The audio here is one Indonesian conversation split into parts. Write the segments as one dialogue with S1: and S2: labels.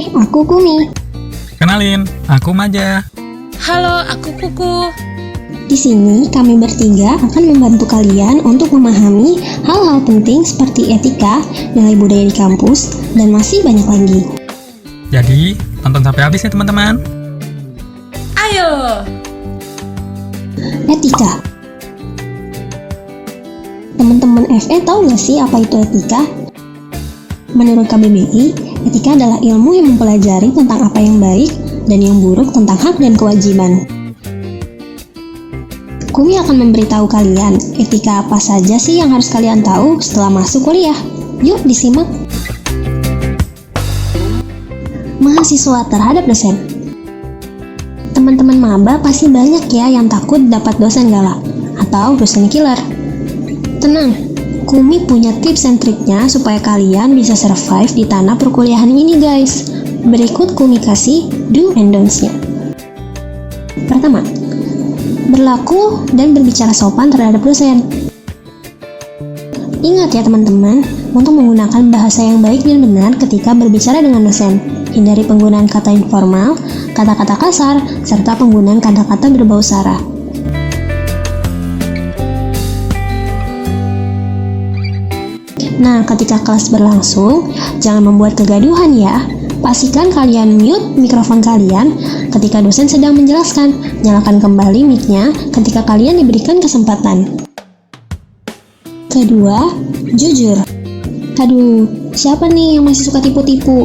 S1: Hai, aku Kumi.
S2: Kenalin, aku Maja.
S3: Halo, aku Kuku.
S1: Di sini kami bertiga akan membantu kalian untuk memahami hal-hal penting seperti etika, nilai budaya di kampus, dan masih banyak lagi.
S2: Jadi, tonton sampai habis ya teman-teman.
S3: Ayo.
S1: Etika. Teman-teman FE tahu nggak sih apa itu etika? Menurut KBBI, etika adalah ilmu yang mempelajari tentang apa yang baik dan yang buruk tentang hak dan kewajiban. Kumi akan memberitahu kalian etika apa saja sih yang harus kalian tahu setelah masuk kuliah. Yuk disimak. Mahasiswa terhadap dosen. Teman-teman maba pasti banyak ya yang takut dapat dosen galak atau dosen killer. Tenang, Kumi punya tips and triknya supaya kalian bisa survive di tanah perkuliahan ini guys. Berikut Kumi kasih do and don'ts-nya. Pertama, berlaku dan berbicara sopan terhadap dosen. Ingat ya teman-teman, untuk menggunakan bahasa yang baik dan benar ketika berbicara dengan dosen. Hindari penggunaan kata informal, kata-kata kasar, serta penggunaan kata-kata berbau sara. Nah, ketika kelas berlangsung, jangan membuat kegaduhan ya. Pastikan kalian mute mikrofon kalian ketika dosen sedang menjelaskan. Nyalakan kembali mic-nya ketika kalian diberikan kesempatan. Kedua, jujur. Aduh, siapa nih yang masih suka tipu-tipu?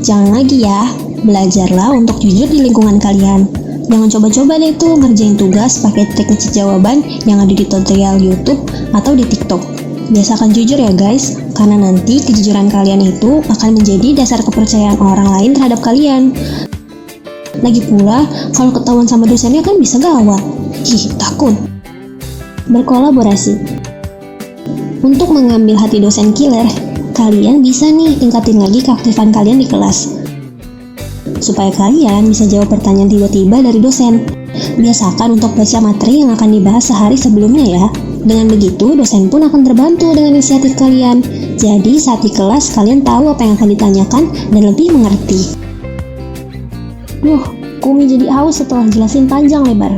S1: Jangan lagi ya, belajarlah untuk jujur di lingkungan kalian. Jangan coba-coba deh tuh ngerjain tugas pakai trik ngecek jawaban yang ada di tutorial YouTube atau di TikTok. Biasakan jujur ya guys, karena nanti kejujuran kalian itu akan menjadi dasar kepercayaan orang lain terhadap kalian. Lagi pula, kalau ketahuan sama dosennya kan bisa gawat. Takut. Berkolaborasi. Untuk mengambil hati dosen killer, kalian bisa nih tingkatin lagi keaktifan kalian di kelas. Supaya kalian bisa jawab pertanyaan tiba-tiba dari dosen. Biasakan untuk baca materi yang akan dibahas sehari sebelumnya ya. Dengan begitu, dosen pun akan terbantu dengan inisiatif kalian. Jadi, saat di kelas, kalian tahu apa yang akan ditanyakan dan lebih mengerti. Kumi jadi haus setelah jelasin panjang lebar.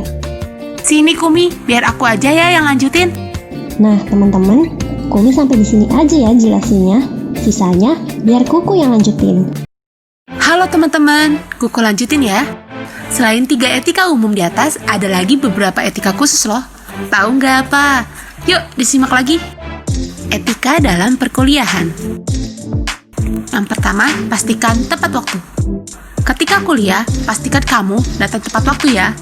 S3: Sini Kumi, biar aku aja ya yang lanjutin.
S1: Nah, teman-teman, Kumi sampai di sini aja ya jelasinnya. Sisanya, biar Kuku yang lanjutin.
S3: Halo teman-teman, Kuku lanjutin ya. Selain 3 etika umum di atas, ada lagi beberapa etika khusus loh. Tahu nggak apa? Yuk, disimak lagi. Etika dalam perkuliahan. Yang pertama, pastikan tepat waktu. Ketika kuliah, pastikan kamu datang tepat waktu ya.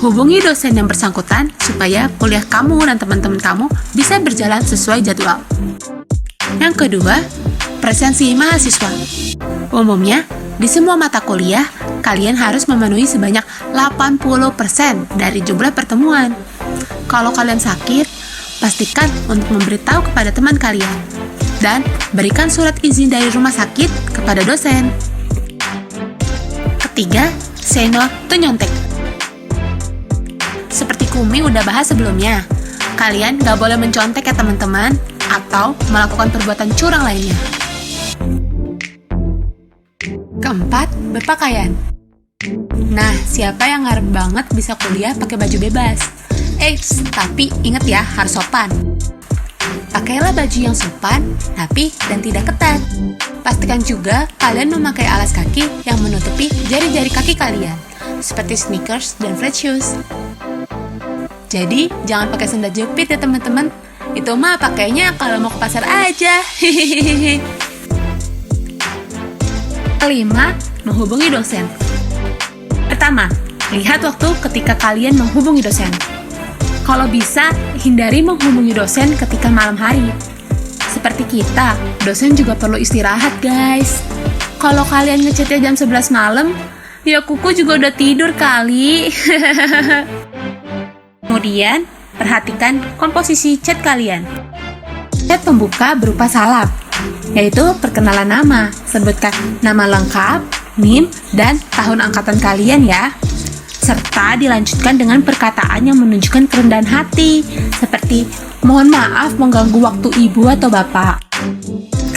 S3: Hubungi dosen yang bersangkutan supaya kuliah kamu dan teman-teman kamu bisa berjalan sesuai jadwal. Yang kedua, presensi mahasiswa. Umumnya, di semua mata kuliah, kalian harus memenuhi sebanyak 80% dari jumlah pertemuan. Kalau kalian sakit, pastikan untuk memberitahu kepada teman kalian. Dan berikan surat izin dari rumah sakit kepada dosen. Ketiga, say no to nyontek. Seperti Kumi udah bahas sebelumnya, kalian gak boleh mencontek ya teman-teman, atau melakukan perbuatan curang lainnya. Keempat, berpakaian. Nah, siapa yang ngarep banget bisa kuliah pakai baju bebas? Tapi ingat ya, harus sopan. Pakailah baju yang sopan, rapi, dan tidak ketat. Pastikan juga kalian memakai alas kaki yang menutupi jari-jari kaki kalian, seperti sneakers dan flat shoes. Jadi, jangan pakai sandal jepit ya teman-teman. Itu mah pakainya kalau mau ke pasar aja. Kelima, menghubungi dosen. Pertama, lihat waktu ketika kalian menghubungi dosen. Kalau bisa, hindari menghubungi dosen ketika malam hari. Seperti kita, dosen juga perlu istirahat guys. Kalau kalian ngechatnya jam 11 malam, ya Kuku juga udah tidur kali. Kemudian, perhatikan komposisi chat kalian. Chat pembuka berupa salam, yaitu perkenalan nama. Sebutkan nama lengkap, NIM, dan tahun angkatan kalian ya. Serta dilanjutkan dengan perkataan yang menunjukkan kerendahan hati, seperti mohon maaf mengganggu waktu ibu atau bapak.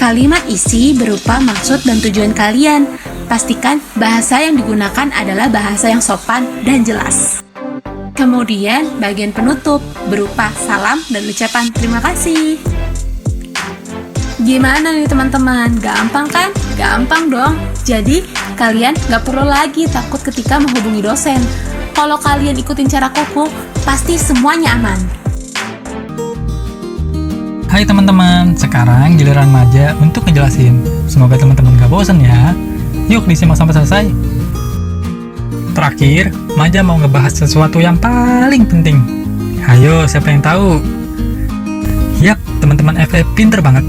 S3: Kalimat isi berupa maksud dan tujuan kalian. Pastikan bahasa yang digunakan adalah bahasa yang sopan dan jelas. Kemudian bagian penutup berupa salam dan ucapan terima kasih. Gimana nih teman-teman? Gampang kan? Gampang dong. Jadi kalian gak perlu lagi takut ketika menghubungi dosen. Kalau kalian ikutin cara Kuku, pasti semuanya aman.
S2: Hai teman-teman, sekarang giliran Maja untuk ngejelasin. Semoga teman-teman gak bosan ya. Yuk disimak sampai selesai. Terakhir, Maja mau ngebahas sesuatu yang paling penting. Ayo, siapa yang tahu? Yap, teman-teman FF pinter banget.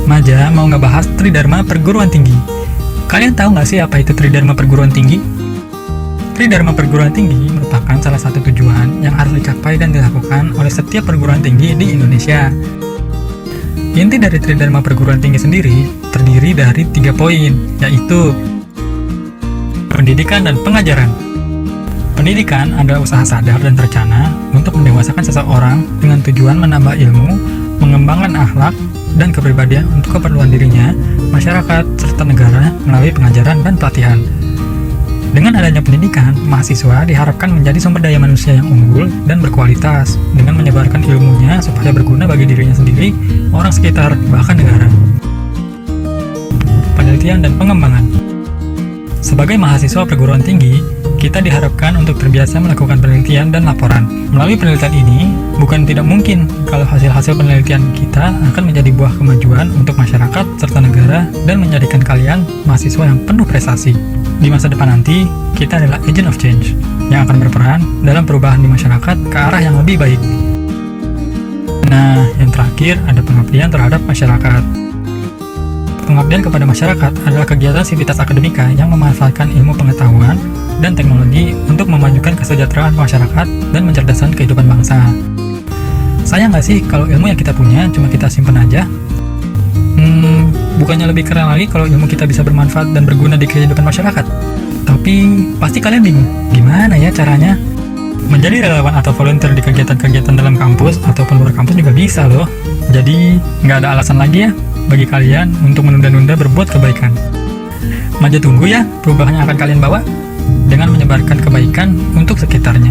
S2: Maja mau ngebahas Tridharma Perguruan Tinggi. Kalian tahu nggak sih apa itu Tridharma Perguruan Tinggi? Tridharma Perguruan Tinggi merupakan salah satu tujuan yang harus dicapai dan dilakukan oleh setiap perguruan tinggi di Indonesia. Inti dari Tridharma Perguruan Tinggi sendiri terdiri dari 3 poin, yaitu pendidikan dan pengajaran. Pendidikan adalah usaha sadar dan terencana untuk mendewasakan seseorang dengan tujuan menambah ilmu, mengembangkan akhlak, dan kepribadian untuk keperluan dirinya, masyarakat, serta negara melalui pengajaran dan pelatihan. Dengan adanya pendidikan, mahasiswa diharapkan menjadi sumber daya manusia yang unggul dan berkualitas dengan menyebarkan ilmunya supaya berguna bagi dirinya sendiri, orang sekitar, bahkan negara. Penelitian dan pengembangan. Sebagai mahasiswa perguruan tinggi, kita diharapkan untuk terbiasa melakukan penelitian dan laporan. Melalui penelitian ini, bukan tidak mungkin kalau hasil-hasil penelitian kita akan menjadi buah kemajuan untuk masyarakat serta negara dan menjadikan kalian mahasiswa yang penuh prestasi. Di masa depan nanti, kita adalah agent of change yang akan berperan dalam perubahan di masyarakat ke arah yang lebih baik. Nah, yang terakhir ada pengabdian terhadap masyarakat. Pengabdian kepada masyarakat adalah kegiatan sivitas akademika yang memanfaatkan ilmu pengetahuan dan teknologi untuk memajukan kesejahteraan masyarakat dan mencerdaskan kehidupan bangsa. Sayang nggak sih kalau ilmu yang kita punya cuma kita simpen aja? Bukannya lebih keren lagi kalau ilmu kita bisa bermanfaat dan berguna di kehidupan masyarakat? Tapi pasti kalian bingung, gimana ya caranya? Menjadi relawan atau volunteer di kegiatan-kegiatan dalam kampus ataupun luar kampus juga bisa loh. Jadi nggak ada alasan lagi ya bagi kalian untuk menunda-nunda berbuat kebaikan. Maja tunggu ya perubahan yang akan kalian bawa dengan menyebarkan kebaikan untuk sekitarnya.